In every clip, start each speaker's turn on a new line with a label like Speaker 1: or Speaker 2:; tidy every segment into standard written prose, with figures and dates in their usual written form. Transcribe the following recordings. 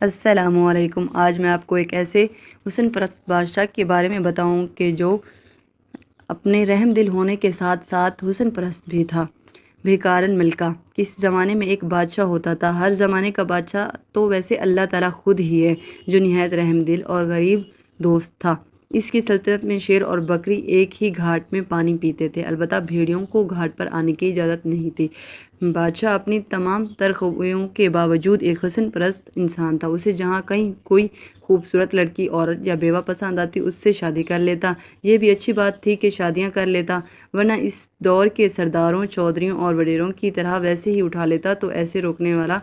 Speaker 1: السلام علیکم۔ آج میں آپ کو ایک ایسے حسن پرست بادشاہ کے بارے میں بتاؤں کہ جو اپنے رحم دل ہونے کے ساتھ ساتھ حسن پرست بھی تھا۔ بھیکارن ملکہ۔ کس زمانے میں ایک بادشاہ ہوتا تھا۔ ہر زمانے کا بادشاہ تو ویسے اللہ تعالیٰ خود ہی ہے، جو نہایت رحم دل اور غریب دوست تھا۔ اس کی سلطنت میں شیر اور بکری ایک ہی گھاٹ میں پانی پیتے تھے، البتہ بھیڑیوں کو گھاٹ پر آنے کی اجازت نہیں تھی۔ بادشاہ اپنی تمام تر خوبیوں کے باوجود ایک حسن پرست انسان تھا۔ اسے جہاں کہیں کوئی خوبصورت لڑکی، عورت یا بیوہ پسند آتی، اس سے شادی کر لیتا۔ یہ بھی اچھی بات تھی کہ شادیاں کر لیتا، ورنہ اس دور کے سرداروں، چودھریوں اور وڈیروں کی طرح ویسے ہی اٹھا لیتا تو ایسے روکنے والا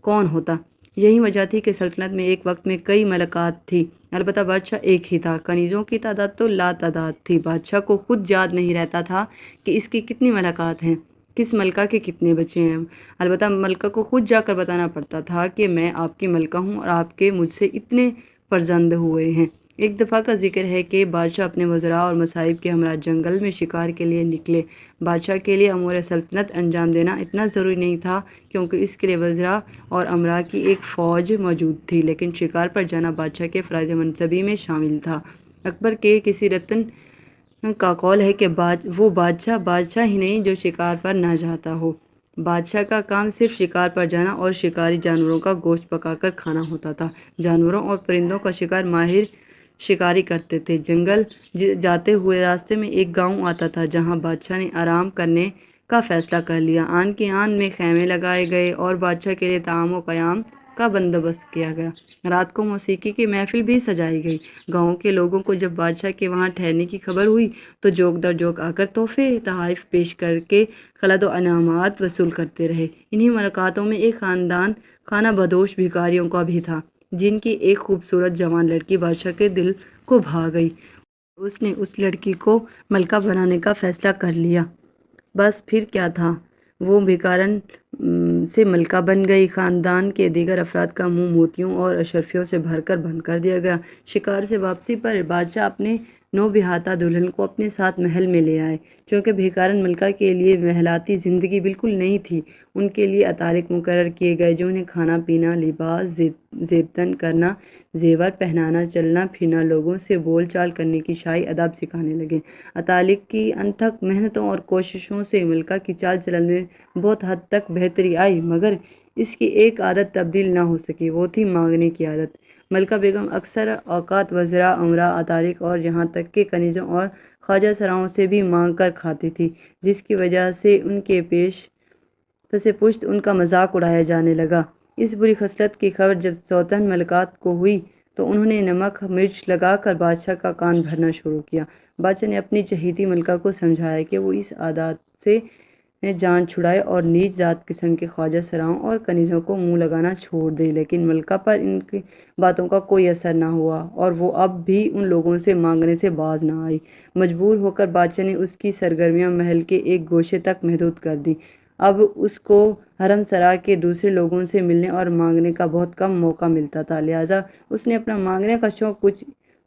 Speaker 1: کون ہوتا؟ یہی وجہ تھی کہ سلطنت میں ایک وقت میں کئی ملکات تھیں، البتہ بادشاہ ایک ہی تھا۔ کنیزوں کی تعداد تو لاتعداد تھی۔ بادشاہ کو خود یاد نہیں رہتا تھا کہ اس کی کتنی ملکات ہیں، کس ملکہ کے کتنے بچے ہیں، البتہ ملکہ کو خود جا کر بتانا پڑتا تھا کہ میں آپ کی ملکہ ہوں اور آپ کے مجھ سے اتنے فرزند ہوئے ہیں۔ ایک دفعہ کا ذکر ہے کہ بادشاہ اپنے وزراء اور مصائب کے ہمراہ جنگل میں شکار کے لیے نکلے۔ بادشاہ کے لیے امور سلطنت انجام دینا اتنا ضروری نہیں تھا، کیونکہ اس کے لیے وزراء اور امراء کی ایک فوج موجود تھی، لیکن شکار پر جانا بادشاہ کے فرائض منصبی میں شامل تھا۔ اکبر کے کسی رتن کا قول ہے کہ وہ بادشاہ ہی نہیں جو شکار پر نہ جاتا ہو۔ بادشاہ کا کام صرف شکار پر جانا اور شکاری جانوروں کا گوشت پکا کر کھانا ہوتا تھا۔ جانوروں اور پرندوں کا شکار ماہر شکاری کرتے تھے۔ جنگل جاتے ہوئے راستے میں ایک گاؤں آتا تھا، جہاں بادشاہ نے آرام کرنے کا فیصلہ کر لیا۔ آن کی آن میں خیمے لگائے گئے اور بادشاہ کے لیے طعام و قیام کا بندوبست کیا گیا۔ رات کو موسیقی کی محفل بھی سجائی گئی۔ گاؤں کے لوگوں کو جب بادشاہ کے وہاں ٹھہرنے کی خبر ہوئی تو جوک در جوک آ کر تحفے تحائف پیش کر کے خلد و انعامات وصول کرتے رہے۔ انہی ملکاتوں میں ایک خاندان خانہ بدوش بھکاریوں کا بھی تھا، جن کی ایک خوبصورت جوان لڑکی بادشاہ کے دل کو بھا گئی۔ اس نے اس لڑکی کو ملکہ بنانے کا فیصلہ کر لیا۔ بس پھر کیا تھا، وہ بھیکارن سے ملکہ بن گئی۔ خاندان کے دیگر افراد کا منہ موتیوں اور اشرفیوں سے بھر کر بند کر دیا گیا۔ شکار سے واپسی پر بادشاہ اپنے نوبہاتا دلہن کو اپنے ساتھ محل میں لے آئے۔ چونکہ بھیکارن ملکہ کے لیے محلاتی زندگی بالکل نئی تھی، ان کے لیے اتارک مقرر کیے گئے جو انہیں کھانا پینا، لباس، زیبتن کرنا، زیور پہنانا، چلنا پھرنا، لوگوں سے بول چال کرنے کی شاہی آداب سکھانے لگے۔ اتالک کی انتھک محنتوں اور کوششوں سے ملکہ کی چال چلن میں بہت حد تک بہتری آئی، مگر اس کی ایک عادت تبدیل نہ ہو سکی، وہ تھی مانگنے کی عادت۔ ملکہ بیگم اکثر اوقات وزراء، امراء، اتارک اور یہاں تک کہ کنیزوں اور خواجہ سراؤں سے بھی مانگ کر کھاتی تھی، جس کی وجہ سے ان کے پس پشت ان کا مذاق اڑایا جانے لگا۔ اس بری خصلت کی خبر جب سوتن ملکات کو ہوئی تو انہوں نے نمک مرچ لگا کر بادشاہ کا کان بھرنا شروع کیا۔ بادشاہ نے اپنی چہیتی ملکہ کو سمجھایا کہ وہ اس عادات سے جان چھڑائے اور نیچ ذات قسم کے خواجہ سراؤں اور کنیزوں کو منہ لگانا چھوڑ دے، لیکن ملکہ پر ان کی باتوں کا کوئی اثر نہ ہوا اور وہ اب بھی ان لوگوں سے مانگنے سے باز نہ آئی۔ مجبور ہو کر بادشاہ نے اس کی سرگرمیاں محل کے ایک گوشے تک محدود کر دیں۔ اب اس کو حرم سرا کے دوسرے لوگوں سے ملنے اور مانگنے کا بہت کم موقع ملتا تھا، لہٰذا اس نے اپنا مانگنے کا شوق کچھ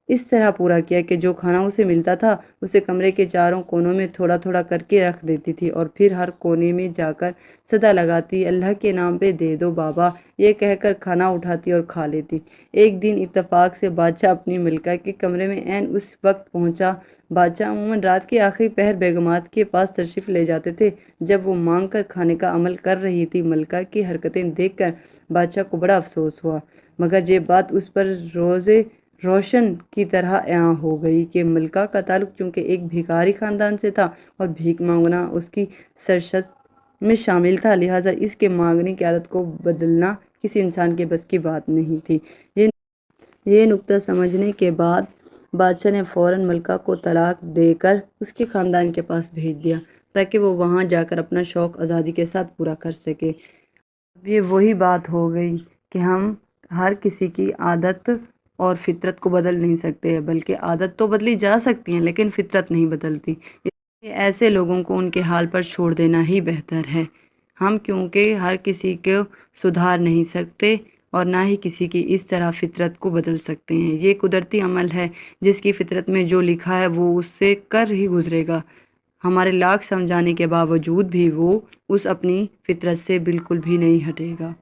Speaker 1: اس طرح پورا کیا کہ جو کھانا اسے ملتا تھا اسے کمرے کے چاروں کونوں میں تھوڑا تھوڑا کر کے رکھ دیتی تھی اور پھر ہر کونے میں جا کر صدا لگاتی، اللہ کے نام پہ دے دو بابا، یہ کہہ کر کھانا اٹھاتی اور کھا لیتی۔ ایک دن اتفاق سے بادشاہ اپنی ملکہ کے کمرے میں عین اس وقت پہنچا۔ بادشاہ عموماً رات کے آخری پہر بیگمات کے پاس تشریف لے جاتے تھے۔ جب وہ مانگ کر کھانے کا عمل کر رہی تھی، ملکہ کی حرکتیں دیکھ کر بادشاہ کو بڑا افسوس ہوا، مگر یہ بات اس پر روزے روشن کی طرح عیاں ہو گئی کہ ملکہ کا تعلق چونکہ ایک بھکاری خاندان سے تھا اور بھیک مانگنا اس کی سرشت میں شامل تھا، لہٰذا اس کے مانگنے کی عادت کو بدلنا کسی انسان کے بس کی بات نہیں تھی۔ یہ نکتہ سمجھنے کے بعد بادشاہ نے فوراً ملکہ کو طلاق دے کر اس کے خاندان کے پاس بھیج دیا تاکہ وہ وہاں جا کر اپنا شوق آزادی کے ساتھ پورا کر سکے۔ اب یہ وہی بات ہو گئی کہ ہم ہر کسی کی عادت اور فطرت کو بدل نہیں سکتے، بلکہ عادت تو بدلی جا سکتی ہیں لیکن فطرت نہیں بدلتی، اس لیے ایسے لوگوں کو ان کے حال پر چھوڑ دینا ہی بہتر ہے۔ ہم کیونکہ ہر کسی کو سدھار نہیں سکتے اور نہ ہی کسی کی اس طرح فطرت کو بدل سکتے ہیں۔ یہ قدرتی عمل ہے، جس کی فطرت میں جو لکھا ہے وہ اس سے کر ہی گزرے گا۔ ہمارے لاکھ سمجھانے کے باوجود بھی وہ اس اپنی فطرت سے بالکل بھی نہیں ہٹے گا۔